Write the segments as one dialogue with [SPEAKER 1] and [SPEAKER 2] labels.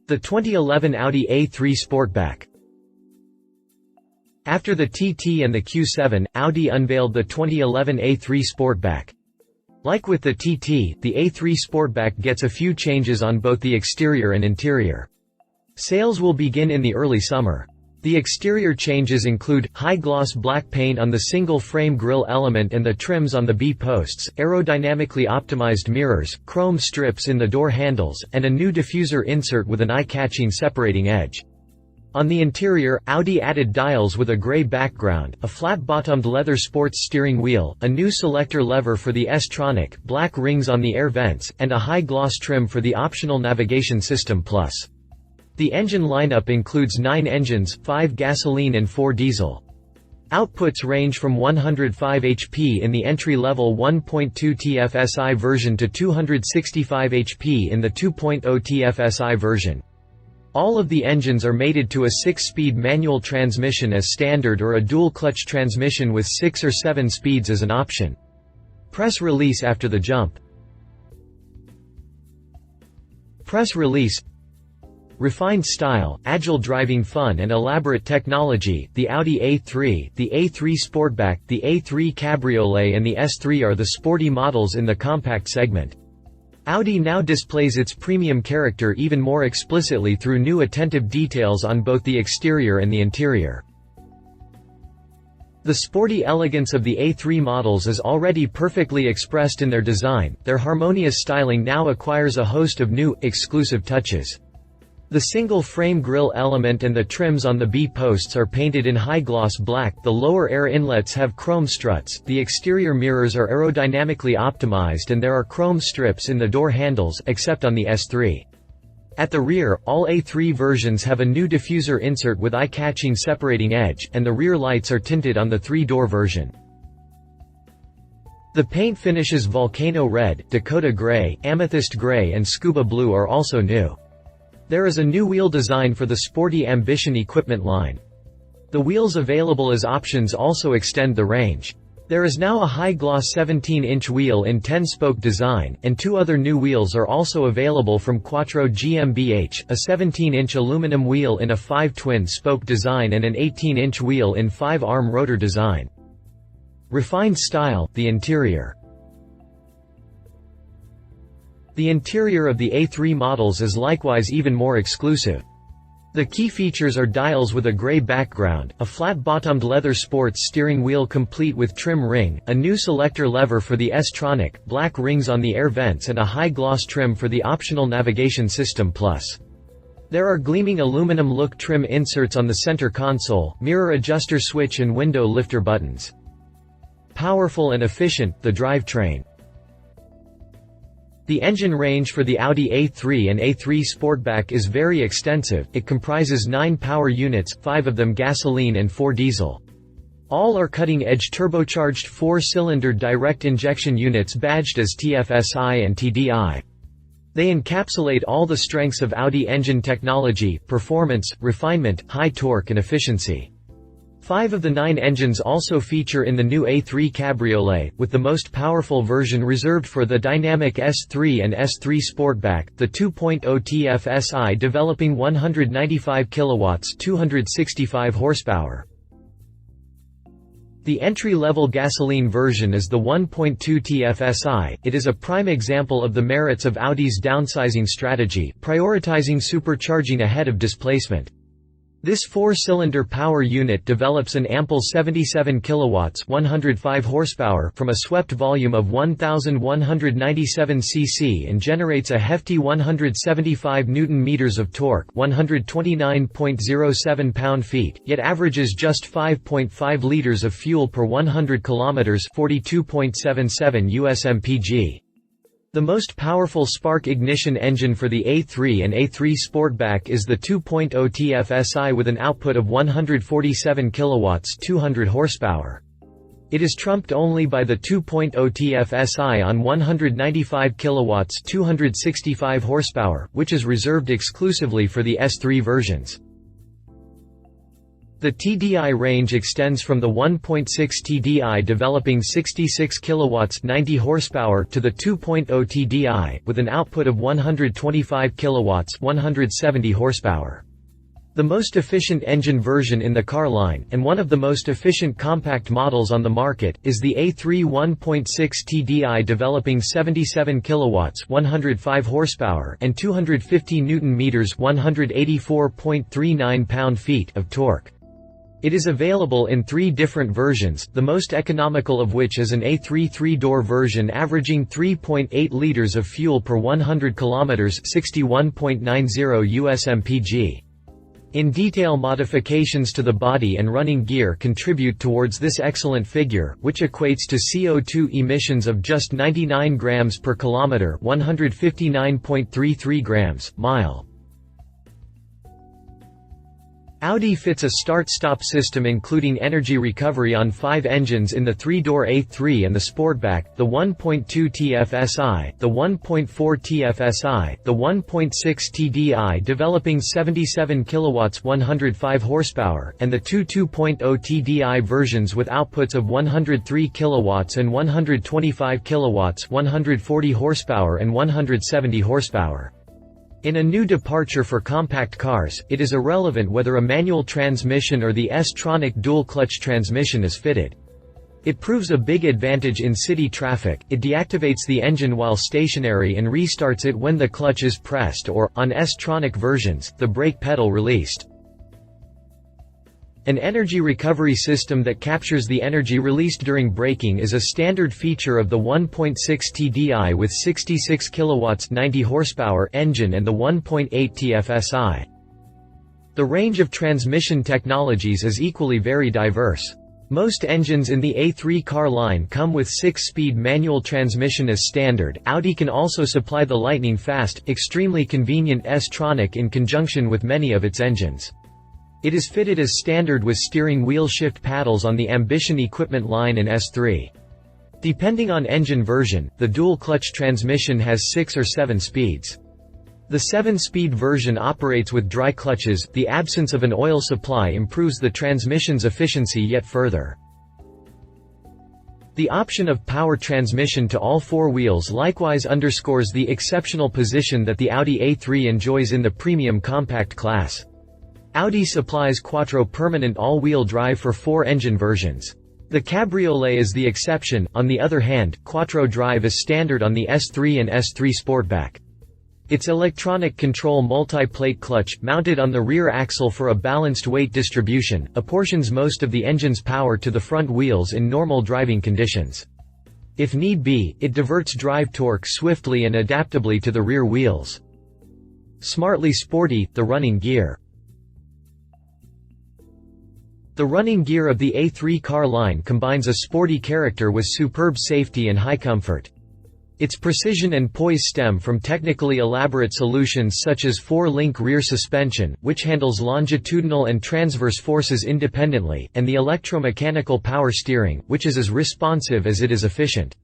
[SPEAKER 1] The 2011 Audi A3 Sportback. After the TT and the Q7, Audi unveiled the 2011 A3 Sportback. Like with the TT, the A3 Sportback gets a few changes on both the exterior and interior. Sales will begin in the early summer. The exterior changes include, high-gloss black paint on the single-frame grille element and the trims on the B-posts, aerodynamically optimized mirrors, chrome strips in the door handles, and a new diffuser insert with an eye-catching separating edge. On the interior, Audi added dials with a grey background, a flat-bottomed leather sports steering wheel, a new selector lever for the S-tronic, black rings on the air vents, and a high-gloss trim for the optional navigation system plus. The engine lineup includes 9 engines, 5 gasoline and 4 diesel. Outputs range from 105 HP in the entry-level 1.2 TFSI version to 265 HP in the 2.0 TFSI version. All of the engines are mated to a 6-speed manual transmission as standard or a dual-clutch transmission with 6 or 7 speeds as an option. Press release after the jump. Press release. Refined style, agile driving fun and elaborate technology, the Audi A3, the A3 Sportback, the A3 Cabriolet and the S3 are the sporty models in the compact segment. Audi now displays its premium character even more explicitly through new attentive details on both the exterior and the interior. The sporty elegance of the A3 models is already perfectly expressed in their design. Their harmonious styling now acquires a host of new, exclusive touches. The single-frame grille element and the trims on the B-posts are painted in high-gloss black, the lower air inlets have chrome struts, the exterior mirrors are aerodynamically optimized and there are chrome strips in the door handles, except on the S3. At the rear, all A3 versions have a new diffuser insert with eye-catching separating edge, and the rear lights are tinted on the 3-door version. The paint finishes Volcano Red, Dakota Gray, Amethyst Gray and Scuba Blue are also new. There is a new wheel design for the sporty Ambition equipment line. The wheels available as options also extend the range. There is now a high-gloss 17-inch wheel in 10-spoke design, and 2 other new wheels are also available from Quattro GmbH, a 17-inch aluminum wheel in a 5-twin-spoke design and an 18-inch wheel in 5-arm rotor design. Refined style, the interior. The interior of the A3 models is likewise even more exclusive. The key features are dials with a grey background, a flat-bottomed leather sports steering wheel complete with trim ring, a new selector lever for the S-tronic, black rings on the air vents and a high-gloss trim for the optional navigation system plus. There are gleaming aluminum look trim inserts on the center console, mirror adjuster switch and window lifter buttons. Powerful and efficient, the drivetrain. The engine range for the Audi A3 and A3 Sportback is very extensive. It comprises 9 power units, 5 of them gasoline and 4 diesel. All are cutting-edge turbocharged 4-cylinder direct injection units badged as TFSI and TDI. They encapsulate all the strengths of Audi engine technology, performance, refinement, high torque and efficiency. 5 of the 9 engines also feature in the new A3 Cabriolet, with the most powerful version reserved for the dynamic S3 and S3 Sportback, the 2.0 TFSI developing 195 kilowatts, 265 horsepower. The entry-level gasoline version is the 1.2 TFSI. It is a prime example of the merits of Audi's downsizing strategy, prioritizing supercharging ahead of displacement. This 4-cylinder power unit develops an ample 77 kilowatts, 105 horsepower from a swept volume of 1197 cc and generates a hefty 175 newton-meters of torque, 129.07 pound-feet, yet averages just 5.5 liters of fuel per 100 kilometers, 42.77 US/mpg. The most powerful spark ignition engine for the A3 and A3 Sportback is the 2.0 TFSI with an output of 147 kilowatts, 200 horsepower. It is trumped only by the 2.0 TFSI on 195 kilowatts, 265 horsepower, which is reserved exclusively for the S3 versions. The TDI range extends from the 1.6 TDI developing 66 kilowatts 90 horsepower to the 2.0 TDI with an output of 125 kilowatts 170 horsepower. The most efficient engine version in the car line, and one of the most efficient compact models on the market, is the A3 1.6 TDI developing 77 kilowatts 105 horsepower and 250 Nm 184.39 pound-feet of torque. It is available in 3 different versions, the most economical of which is an A3 3-door version averaging 3.8 liters of fuel per 100 kilometers, 61.90 US mpg. In detail, modifications to the body and running gear contribute towards this excellent figure, which equates to CO2 emissions of just 99 grams per kilometer, 159.33 grams mile. Audi fits a start-stop system including energy recovery on 5 engines in the 3-door A3 and the Sportback, the 1.2 TFSI, the 1.4 TFSI, the 1.6 TDI developing 77 kilowatts 105 horsepower, and the 2.0 TDI versions with outputs of 103 kilowatts and 125 kilowatts 140 horsepower and 170 horsepower. In a new departure for compact cars, it is irrelevant whether a manual transmission or the S-tronic dual-clutch transmission is fitted. It proves a big advantage in city traffic. It deactivates the engine while stationary and restarts it when the clutch is pressed or, on S-tronic versions, the brake pedal released. An energy recovery system that captures the energy released during braking is a standard feature of the 1.6 TDI with 66 kilowatts 90 horsepower engine and the 1.8 TFSI. The range of transmission technologies is equally very diverse. Most engines in the A3 car line come with 6-speed manual transmission as standard. Audi can also supply the lightning-fast, extremely convenient S-tronic in conjunction with many of its engines. It is fitted as standard with steering wheel shift paddles on the Ambition equipment line and S3. Depending on engine version, the dual-clutch transmission has 6 or 7 speeds. The 7-speed version operates with dry clutches. The absence of an oil supply improves the transmission's efficiency yet further. The option of power transmission to all 4 wheels likewise underscores the exceptional position that the Audi A3 enjoys in the premium compact class. Audi supplies Quattro permanent all-wheel drive for 4 engine versions. The Cabriolet is the exception. On the other hand, Quattro drive is standard on the S3 and S3 Sportback. Its electronic control multi-plate clutch, mounted on the rear axle for a balanced weight distribution, apportions most of the engine's power to the front wheels in normal driving conditions. If need be, it diverts drive torque swiftly and adaptably to the rear wheels. Smartly sporty, the running gear. The running gear of the A3 car line combines a sporty character with superb safety and high comfort. Its precision and poise stem from technically elaborate solutions such as 4-link rear suspension, which handles longitudinal and transverse forces independently, and the electromechanical power steering, which is as responsive as it is efficient.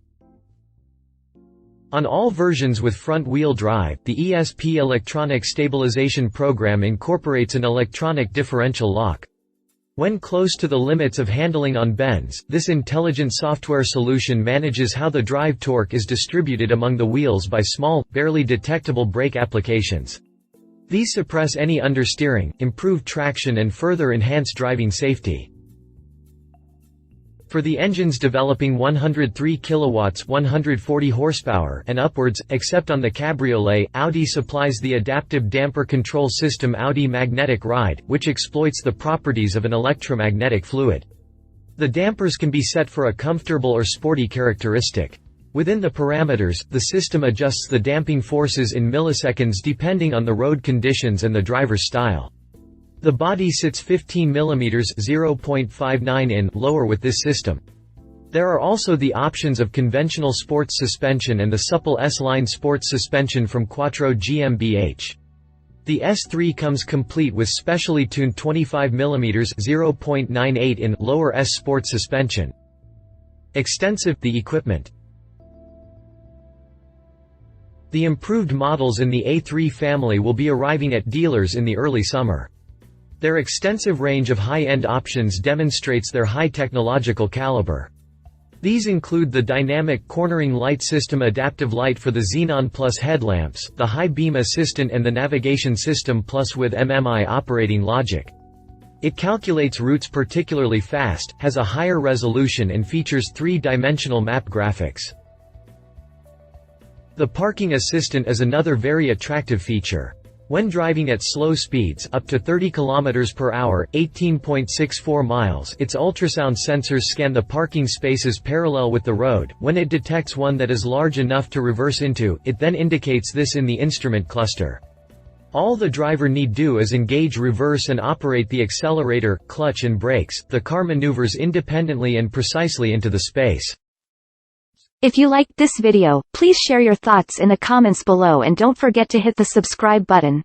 [SPEAKER 1] On all versions with front-wheel drive, the ESP electronic stabilization program incorporates an electronic differential lock. When close to the limits of handling on bends, this intelligent software solution manages how the drive torque is distributed among the wheels by small, barely detectable brake applications. These suppress any understeering, improve traction and further enhance driving safety. For the engines developing 103 kilowatts 140 horsepower and upwards, except on the Cabriolet, Audi supplies the adaptive damper control system Audi Magnetic Ride, which exploits the properties of an electromagnetic fluid. The dampers can be set for a comfortable or sporty characteristic. Within the parameters, the system adjusts the damping forces in milliseconds depending on the road conditions and the driver's style. The body sits 15 mm (0.59 in) lower with this system. There are also the options of conventional sports suspension and the supple S-line sports suspension from Quattro GmbH. The S3 comes complete with specially tuned 25 mm (0.98 in) lower S sports suspension. Extensive the equipment. The improved models in the A3 family will be arriving at dealers in the early summer. Their extensive range of high-end options demonstrates their high technological caliber. These include the dynamic cornering light system, adaptive light for the Xenon Plus headlamps, the high beam assistant and the navigation system Plus with MMI operating logic. It calculates routes particularly fast, has a higher resolution and features three-dimensional map graphics. The parking assistant is another very attractive feature. When driving at slow speeds up to 30 km per hour, 18.64 miles, its ultrasound sensors scan the parking spaces parallel with the road. When it detects one that is large enough to reverse into, it then indicates this in the instrument cluster. All the driver need do is engage reverse and operate the accelerator, clutch and brakes. The car maneuvers independently and precisely into the space.
[SPEAKER 2] If you liked this video, please share your thoughts in the comments below and don't forget to hit the subscribe button.